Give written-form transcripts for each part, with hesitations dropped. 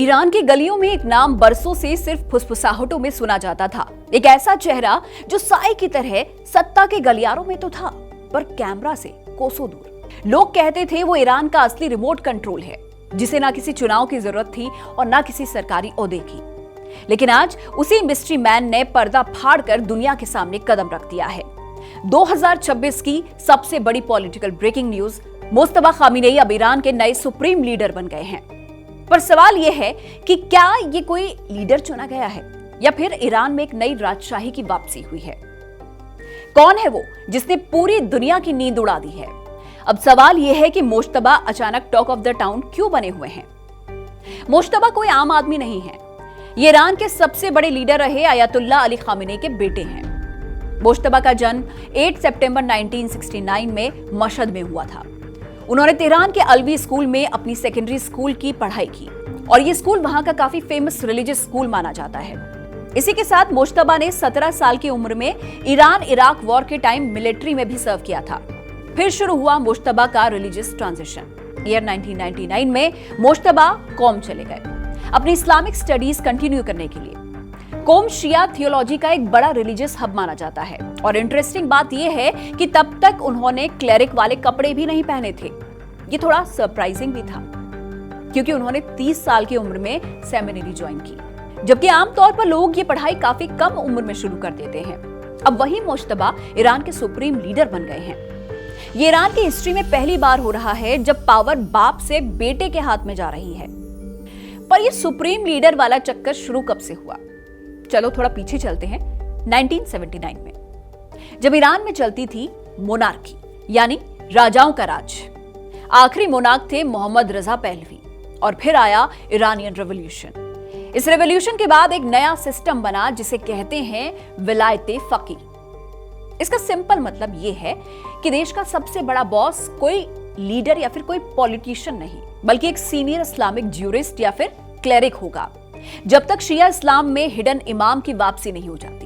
Iran की गलियों में एक नाम बरसों से सिर्फ फुसफुसाहटों में सुना जाता था। एक ऐसा चेहरा जो साए की तरह सत्ता के गलियारों में तो था, पर कैमरा से कोसों दूर। लोग कहते थे वो ईरान का असली रिमोट कंट्रोल है, जिसे ना किसी चुनाव की जरूरत थी और ना किसी सरकारी ओहदे की। लेकिन आज उसी मिस्ट्री मैन ने पर्दा फाड़कर दुनिया के सामने कदम रख दिया है। 2026 की सबसे बड़ी पॉलिटिकल ब्रेकिंग न्यूज, मुस्तफा खामिनेई अब ईरान के नए सुप्रीम लीडर बन गए हैं। पर सवाल यह है कि क्या ये कोई लीडर चुना गया है या फिर ईरान में एक नई राजशाही की वापसी हुई है? कौन है वो जिसने पूरी दुनिया की नींद उड़ा दी है? अब सवाल यह है कि मुश्तबा अचानक टॉक ऑफ द टाउन क्यों बने हुए हैं? मुश्तबा कोई आम आदमी नहीं है। ये ईरान के सबसे बड़े लीडर रहे अयतुल्ला अली खामिनेई के बेटे हैं। मुश्तबा का जन्म 8 सितंबर 1969 में मशहद में हुआ था। उन्होंने तेहरान के अलवी स्कूल में अपनी सेकेंडरी स्कूल की पढ़ाई की और ये स्कूल वहां का काफी फेमस रिलीजियस स्कूल माना जाता है। इसी के साथ मुश्तबा ने 17 साल की उम्र में ईरान इराक वॉर के टाइम मिलिट्री में भी सर्व किया था। फिर शुरू हुआ मुश्तबा का रिलीजियस ट्रांजिशन। ईयर 1999 में मुश्तबा कौम चले गए अपनी इस्लामिक स्टडीज कंटिन्यू करने के लिए। कौम शिया थियोलॉजी का एक बड़ा रिलीजियस हब माना जाता है और इंटरेस्टिंग बात यह है कि तब तक उन्होंने क्लेरिक वाले कपड़े भी नहीं पहने थे। ये थोड़ा सरप्राइजिंग भी था क्योंकि उन्होंने 30 साल की उम्र में सेमिनरी ज्वाइन की, जबकि आमतौर पर लोग ये पढ़ाई काफी कम उम्र में शुरू कर देते हैं। अब वही मुश्तबा ईरान के सुप्रीम लीडर बन गए हैं। ये ईरान की हिस्ट्री में पहली बार हो रहा है जब पावर बाप से बेटे के हाथ में जा रही है। पर ये सुप्रीम लीडर वाला चक्कर शुरू कब से हुआ? चलो थोड़ा पीछे चलते हैं 1979 में, जब ईरान में चलती थी मोनार्की यानी राजाओं का राज। आखिरी मोनार्क थे मोहम्मद रजा पहलवी और फिर आया ईरानियन रेवोल्यूशन। इस रेवोल्यूशन के बाद एक नया सिस्टम बना जिसे कहते हैं विलायते फकीह। इसका सिंपल मतलब यह है कि देश का सबसे बड़ा बॉस कोई लीडर या फिर कोई पॉलिटिशियन नहीं, बल्कि एक सीनियर इस्लामिक ज्यूरिस्ट या फिर क्लेरिक होगा, जब तक शिया इस्लाम में हिडन इमाम की वापसी नहीं हो जाती।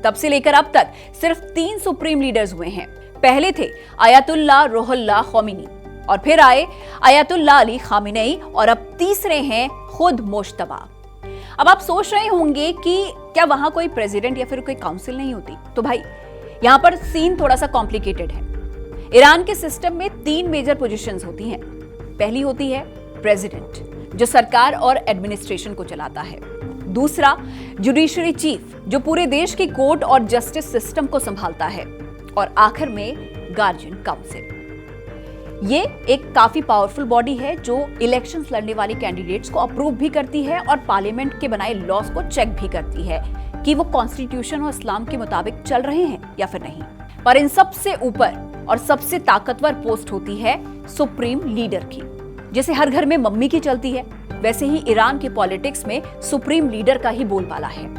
तब से लेकर अब तक सिर्फ 3 सुप्रीम लीडर्स हुए हैं। पहले थे अयतुल्ला रुहुल्लाह खोमेनी और फिर आए अयतुल्ला अली खामिनेई और अब तीसरे हैं खुद मुश्तबा। अब आप सोच रहे होंगे कि क्या वहां कोई प्रेसिडेंट या फिर कोई काउंसिल नहीं होती? तो भाई यहां पर सीन थोड़ा सा कॉम्प्लिकेटेड है। ईरान के सिस्टम में 3 मेजर पोजीशंस होती हैं। पहली होती है प्रेसिडेंट, जो सरकार और एडमिनिस्ट्रेशन को चलाता है। दूसरा जुडिशरी चीफ, जो पूरे देश की कोर्ट और जस्टिस सिस्टम को संभालता है। और आखिर में गार्जियन काउंसिल। ये एक काफी पावरफुल बॉडी है जो इलेक्शंस लड़ने वाले कैंडिडेट्स को अप्रूव भी करती है और पार्लियामेंट के बनाए लॉज को चेक भी करती है कि वो कॉन्स्टिट्यूशन और इस्लाम के मुताबिक चल रहे हैं या फिर नहीं। पर इन सबसे ऊपर और सबसे ताकतवर पोस्ट होती है सुप्रीम लीडर की। जैसे हर घर में मम्मी की चलती है, वैसे ही ईरान के पॉलिटिक्स में सुप्रीम लीडर का ही बोलबाला है।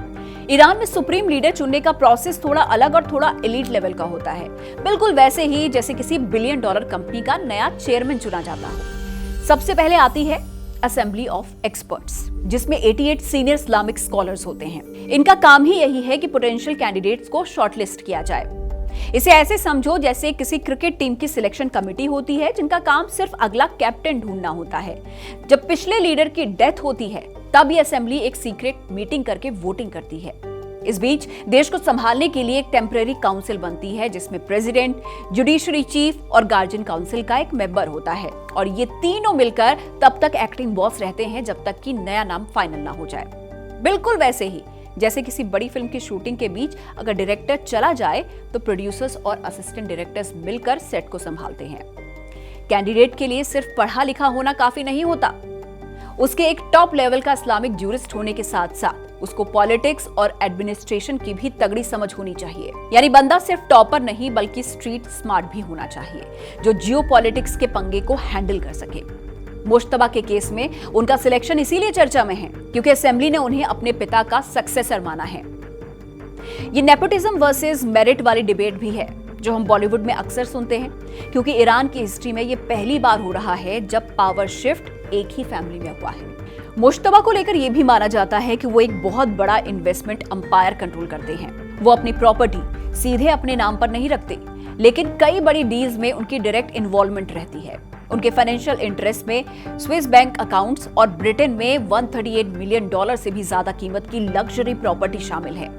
ईरान में सुप्रीम लीडर चुनने का प्रोसेस थोड़ा अलग और थोड़ा एलीट लेवल का होता है, बिल्कुल वैसे ही जैसे किसी बिलियन डॉलर कंपनी का नया चेयरमैन चुना जाता हो। सबसे पहले आती है असेंबली ऑफ एक्सपर्ट्स, जिसमें 88 सीनियर इस्लामिक स्कॉलर्स होते हैं। इनका काम ही यही है कि पोटेंशियल कैंडिडेट्स को शॉर्टलिस्ट किया जाए। इसे ऐसे समझो जैसे किसी क्रिकेट टीम की सिलेक्शन कमेटी होती है जिनका काम सिर्फ अगला कैप्टन ढूंढना होता है। जब पिछले लीडर की डेथ होती है तब ये असेंबली एक सीक्रेट मीटिंग करके वोटिंग करती है। इस बीच देश को संभालने के लिए एक टेम्परेरी काउंसिल बनती है जिसमें प्रेसिडेंट, जुडिशरी चीफ और गार्जियन काउंसिल का एक मेंबर होता है और ये तीनों मिलकर तब तक एक्टिंग बॉस रहते हैं जब तक कि नया नाम फाइनल ना हो जाए। बिल्कुल वैसे ही जैसे किसी बड़ी फिल्म की शूटिंग के बीच अगर डायरेक्टर चला जाए तो प्रोड्यूसर्स और असिस्टेंट डायरेक्टर्स मिलकर सेट को संभालते हैं। कैंडिडेट के लिए सिर्फ पढ़ा लिखा होना काफी नहीं होता, उसके एक टॉप लेवल का इस्लामिक ज्यूरिस्ट होने के साथ साथ उसको पॉलिटिक्स और एडमिनिस्ट्रेशन की भी तगड़ी समझ होनी चाहिए। यानी बंदा सिर्फ टॉपर नहीं बल्कि स्ट्रीट स्मार्ट भी होना चाहिए, जो जियोपॉलिटिक्स के पंगे को हैंडल कर सके। मुश्तबा के केस में उनका सिलेक्शन इसीलिए चर्चा में है क्योंकि असेंबली ने उन्हें अपने पिता का सक्सेसर माना है। ये नेपोटिज्म वर्सेस मेरिट वाली डिबेट भी है जो हम बॉलीवुड में अक्सर सुनते हैं, क्योंकि ईरान की हिस्ट्री में ये पहली बार हो रहा है जब पावर शिफ्ट एक ही फैमिली में हुआ है। मुश्तबा को लेकर यह भी माना जाता है कि वो एक बहुत बड़ा इन्वेस्टमेंट अंपायर कंट्रोल करते हैं। वो अपनी प्रॉपर्टी सीधे अपने नाम पर नहीं रखते, लेकिन कई बड़ी डील्स में उनकी डायरेक्ट इन्वॉल्वमेंट रहती है। उनके फाइनेंशियल इंटरेस्ट में स्विस बैंक अकाउंट्स और ब्रिटेन में $138 मिलियन से भी ज्यादा कीमत की लग्जरी प्रॉपर्टी शामिल है।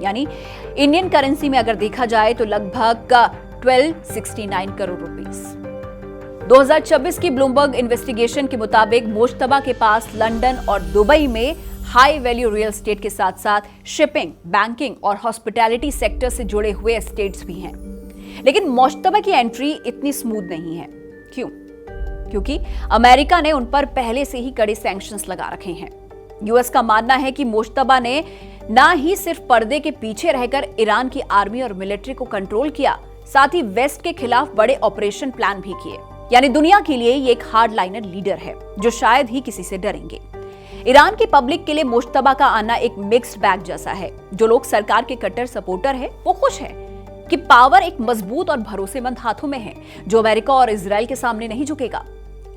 यानी इंडियन करेंसी में अगर देखा जाए तो लगभग 1269 करोड़ रुपीस। 2026 की ब्लूमबर्ग इन्वेस्टिगेशन के मुताबिक मोज्तबा के पास लंदन और दुबई में हाई वैल्यू रियल एस्टेट के साथ साथ शिपिंग, बैंकिंग और हॉस्पिटैलिटी सेक्टर से जुड़े हुए एस्टेट्स भी हैं। लेकिन मोज्तबा की एंट्री इतनी स्मूथ नहीं है। क्यों? क्योंकि अमेरिका ने उन पर पहले से ही कड़े सैंक्शंस लगा रखे हैं। यूएस का मानना है कि मोज्तबा ने ना ही सिर्फ पर्दे के पीछे रहकर ईरान की आर्मी और मिलिट्री को कंट्रोल किया, साथ ही वेस्ट के खिलाफ बड़े ऑपरेशन प्लान भी किए। यानी दुनिया के लिए ये एक हार्ड लाइनर लीडर है जो शायद ही किसी से डरेंगे। ईरान की पब्लिक के लिए मोज्तबा का आना एक मिक्स्ड बैग जैसा है। जो लोग सरकार के कट्टर सपोर्टर है वो खुश है कि पावर एक मजबूत और भरोसेमंद हाथों में है जो अमेरिका और इजराइल के सामने नहीं झुकेगा।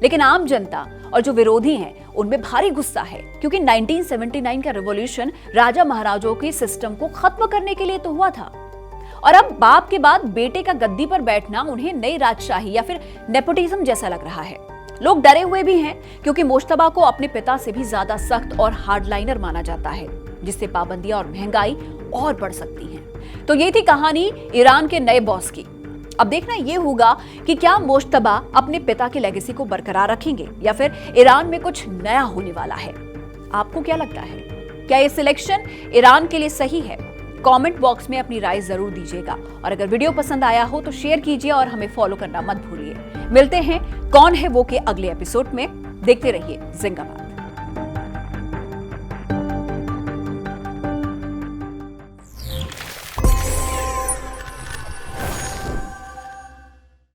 लेकिन आम जनता और जो विरोधी हैं उनमें भारी गुस्सा है, क्योंकि 1979 का रिवॉल्यूशन राजा महाराजाओं के सिस्टम को खत्म करने के लिए तो हुआ था, और अब बाप के बाद बेटे का गद्दी पर बैठना उन्हें नई राजशाही या फिर नेपोटिज्म जैसा लग रहा है। लोग डरे हुए भी हैं क्योंकि मोज्तबा को अपने पिता से भी ज्यादा सख्त और हार्डलाइनर माना जाता है, जिससे पाबंदियां और महंगाई और बढ़ सकती हैं। तो ये थी कहानी ईरान के नए बॉस की। अब देखना ये होगा कि क्या मोज्तबा अपने पिता की लेगेसी को बरकरार रखेंगे या फिर ईरान में कुछ नया होने वाला है। आपको क्या लगता है? क्या ये सिलेक्शन ईरान के लिए सही है? कमेंट बॉक्स में अपनी राय जरूर दीजिएगा, और अगर वीडियो पसंद आया हो तो शेयर कीजिए और हमें फॉलो करना मत भूलिए। मिलते हैं कौन है वो के अगले एपिसोड में। देखते रहिए जिंदाबाद।